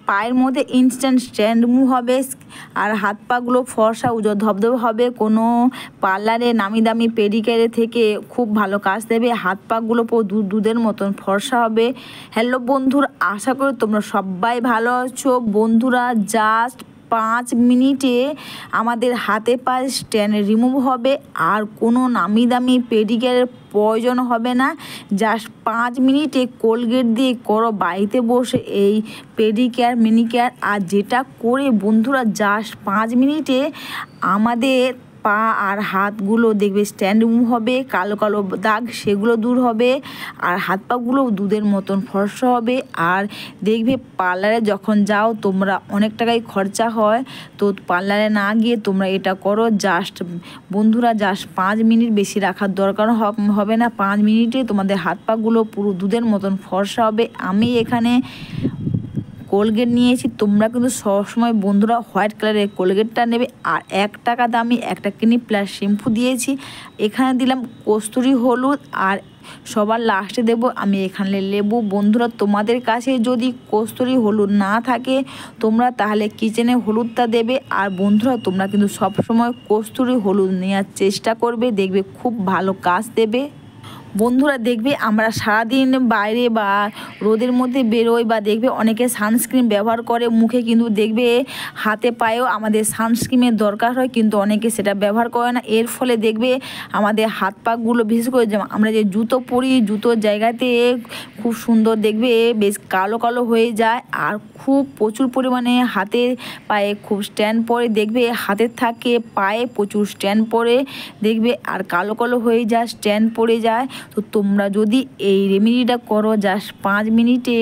পায়ের মধ্যে instant stand remove হবে আর হাত পাগুলো ফর্সা উজ্জ্বল ধবধবে হবে। কোনো পার্লারে নামি দামি পেডিকেয়ারে থেকে খুব ভালো কাজ দেবে। হাত পাগুলো পুরো দুধের মতন ফর্সা হবে। হ্যালো বন্ধুরা, আশা করি তোমরা সবাই ভালো আছো। বন্ধুরা, জাস্ট 5 মিনিটে আমাদের হাতে পায়ে স্ট্যান্ড রিমুভ হবে আর কোনো নামি দামি পেডিকেয়ারের প্রয়োজন হবে না। জাস্ট 5 মিনিটে কোলগেট দিয়ে করো বাড়িতে বসে এই পেডিকেয়ার মিনিকেয়ার। আর যেটা করে বন্ধুরা জাস্ট 5 মিনিটে আমাদের পা আর হাতগুলো দেখবে স্ট্যান্ড রিমুভ হবে, কালো কালো দাগ সেগুলো দূর হবে আর হাত পাগুলো দুধের মতন ফর্সা হবে। আর দেখবে পার্লারে যখন যাও তোমরা অনেক টাকাই খরচা হয়, তো পার্লারে না গিয়ে তোমরা এটা করো। জাস্ট বন্ধুরা জাস্ট 5 মিনিট, বেশি রাখার দরকার হবে না। 5 মিনিটে তোমাদের হাত পাগুলো পুরো দুধের মতন ফর্সা হবে। আমি এখানে কোলগেট নিয়েছি, তোমরা কিন্তু সবসময় বন্ধুরা হোয়াইট কালারের কোলগেটটা নেবে। আর 1 টাকা দামি একটা ক্লিনিক প্লাস শ্যাম্পু দিয়েছি। এখানে দিলাম কস্তুরি হলুদ আর সবার লাস্টে দেবো আমি এখানে লেবু। বন্ধুরা, তোমাদের কাছে যদি কস্তুরি হলুদ না থাকে তোমরা তাহলে কিচেনে হলুদটা দেবে। আর বন্ধুরা, তোমরা কিন্তু সবসময় কস্তুরি হলুদ নেওয়ার চেষ্টা করবে, দেখবে খুব ভালো কাজ দেবে। বন্ধুরা, দেখবে আমরা সারাদিন বাইরে বা রোদের মধ্যে বেরোই বা দেখবে অনেকে সানস্ক্রিন ব্যবহার করে মুখে, কিন্তু দেখবে হাতে পায়েও আমাদের সানস্ক্রিনের দরকার হয়, কিন্তু অনেকে সেটা ব্যবহার করে না। এর ফলে দেখবে আমাদের হাত পাগুলো, বিশেষ করে আমরা যে জুতো পরি, জুতোর জায়গাতে খুব সুন্দর দেখবে বেশ কালো কালো হয়ে যায়। আর খুব প্রচুর পরিমাণে হাতে পায়ে খুব স্ট্যান্ড পড়ে, দেখবে হাতের থাকে পায়ে প্রচুর স্ট্যান্ড পড়ে দেখবে আর কালো কালো হয়ে যায়, স্ট্যান্ড পড়ে যায়। তো তোমরা যদি এই রেমেডিটা করো জাস্ট 5 মিনিটে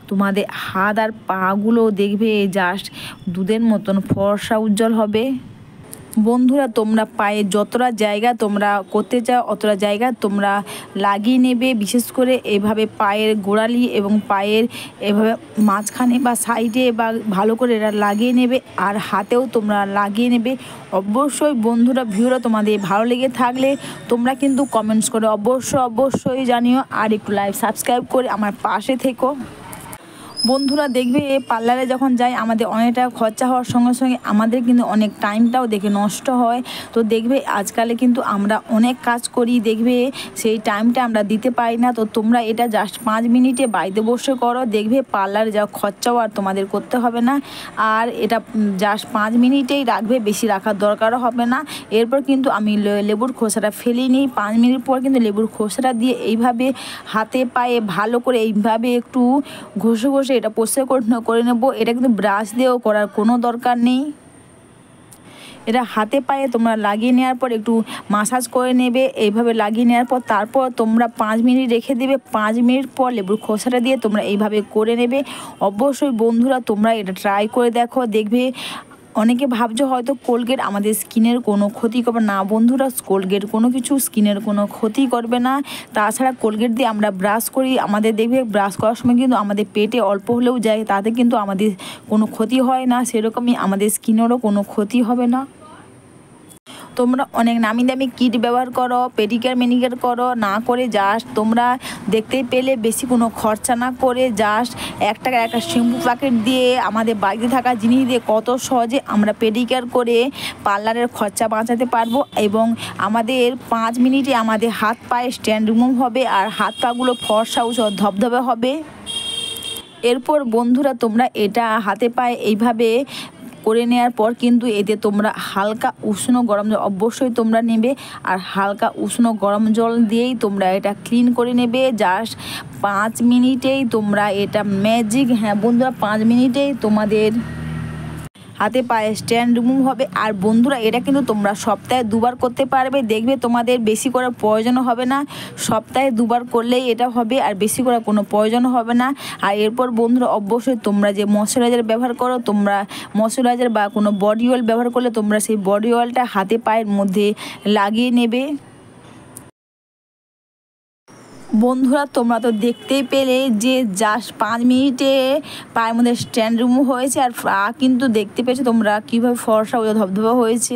তোমাদের হাত আর পাগুলো দেখবে জাস্ট দুধের মতন ফর্সা উজ্জ্বল হবে। বন্ধুরা, তোমরা পায়ে যতটা জায়গা তোমরা করতে চাও অতটা জায়গা তোমরা লাগিয়ে নেবে। বিশেষ করে এভাবে পায়ের গোড়ালি এবং পায়ের এভাবে মাঝখানে বা সাইডে বা ভালো করে এটা লাগিয়ে নেবে। আর হাতেও তোমরা লাগিয়ে নেবে। অবশ্যই বন্ধুরা, ভিডিওটা তোমাদের ভালো লেগে থাকলে তোমরা কিন্তু কমেন্টস করে অবশ্যই জানিও। আর একটু লাইক সাবস্ক্রাইব করে আমার পাশে থেকো। বন্ধুরা, দেখবে পার্লারে যখন যাই আমাদের অনেক টাকা খরচা হওয়ার সঙ্গে সঙ্গে আমাদের কিন্তু অনেক টাইমটাও দেখে নষ্ট হয়। তো দেখবে আজকালে কিন্তু আমরা অনেক কাজ করি, দেখবে সেই টাইমটা আমরা দিতে পারি না। তো তোমরা এটা জাস্ট 5 মিনিটে বাড়িতে বসে করো, দেখবে পার্লারে যাওয়া খরচাও আর তোমাদের করতে হবে না। আর এটা জাস্ট 5 মিনিটেই রাখবে, বেশি রাখার দরকারও হবে না। এরপর কিন্তু আমি লেবুর খোসাটা ফেলে নিই। 5 মিনিট পর কিন্তু লেবুর খোসাটা দিয়ে এইভাবে হাতে পায়ে ভালো করে এইভাবে একটু ঘষে ঘষে এটা পরিষ্কার করে নেব। এটা কিন্তু ব্রাশ দিয়েও করার কোনো দরকার নেই। এটা হাতে পায়ে তোমরা লাগিয়ে নেওয়ার পর একটু মাসাজ করে নেবে। এইভাবে লাগিয়ে নেওয়ার পর তারপর তোমরা 5 মিনিট রেখে দেবে। 5 মিনিট পর লেবুর খোসাটা দিয়ে তোমরা এইভাবে করে নেবে। অবশ্যই বন্ধুরা তোমরা এটা ট্রাই করে দেখো, দেখবে। অনেকে ভাবছো হয়তো কোলগেট আমাদের স্কিনের কোনো ক্ষতি করবে না। বন্ধুরা, কোলগেট কোনো কিছু স্কিনের কোনো ক্ষতি করবে না। তাছাড়া কোলগেট দিয়ে আমরা ব্রাশ করি, আমাদের দেখবে ব্রাশ করার সময় কিন্তু আমাদের পেটে অল্প হলেও যায়, তাতে কিন্তু আমাদের কোনো ক্ষতি হয় না। সেরকমই আমাদের স্কিনেরও কোনো ক্ষতি হবে না। তোমরা অনেক নামি দামি কিট ব্যবহার করো, পেডিকেয়ার মেনিকেয়ার করো, না করে জাস্ট তোমরা দেখতেই পেলে বেশি কোনো খরচা না করে জাস্ট 1 টাকার একটা শ্যাম্পু প্যাকেট দিয়ে আমাদের বাড়িতে থাকা জিনিস দিয়ে কত সহজে আমরা পেডিকেয়ার করে পার্লারের খরচা বাঁচাতে পারবো। এবং আমাদের 5 মিনিটে আমাদের হাত পায়ে স্ট্যান্ড রিমুভ হবে আর হাত পাগুলো ফর্সা উজ্জ্বল ধবধবে হবে। এরপর বন্ধুরা, তোমরা এটা হাতে পায়ে এইভাবে করে নেওয়ার পর কিন্তু এতে তোমরা হালকা উষ্ণ গরম জল অবশ্যই তোমরা নেবে। আর হালকা উষ্ণ গরম জল দিয়েই তোমরা এটা ক্লিন করে নেবে। জাস্ট 5 মিনিটেই তোমরা এটা ম্যাজিক, হ্যাঁ বন্ধুরা, 5 মিনিটেই তোমাদের হাতে পায়ে স্ট্যান্ড রিমুভ হবে। আর বন্ধুরা, এটা কিন্তু তোমরা সপ্তাহে 2 বার করতে পারবে, দেখবে তোমাদের বেশি করার প্রয়োজন হবে না। সপ্তাহে 2 বার করলেই এটা হবে, আর বেশি করার কোনো প্রয়োজন হবে না। আর এরপর বন্ধুরা, অবশ্যই তোমরা যে ময়শ্চারাইজার ব্যবহার করো, তোমরা ময়শ্চারাইজার বা কোনো বডি অয়েল ব্যবহার করলে তোমরা সেই বডি অয়েলটা হাতে পায়ের মধ্যে লাগিয়ে নেবে। বন্ধুরা, তোমরা তো দেখতেই পেলে যে জাস্ট 5 মিনিটে পায়ের মধ্যে স্ট্যান্ড রিমুভ হয়েছে। আর কিন্তু দেখতে পেয়েছো তোমরা কীভাবে ফর্সা ধবধবা হয়েছে।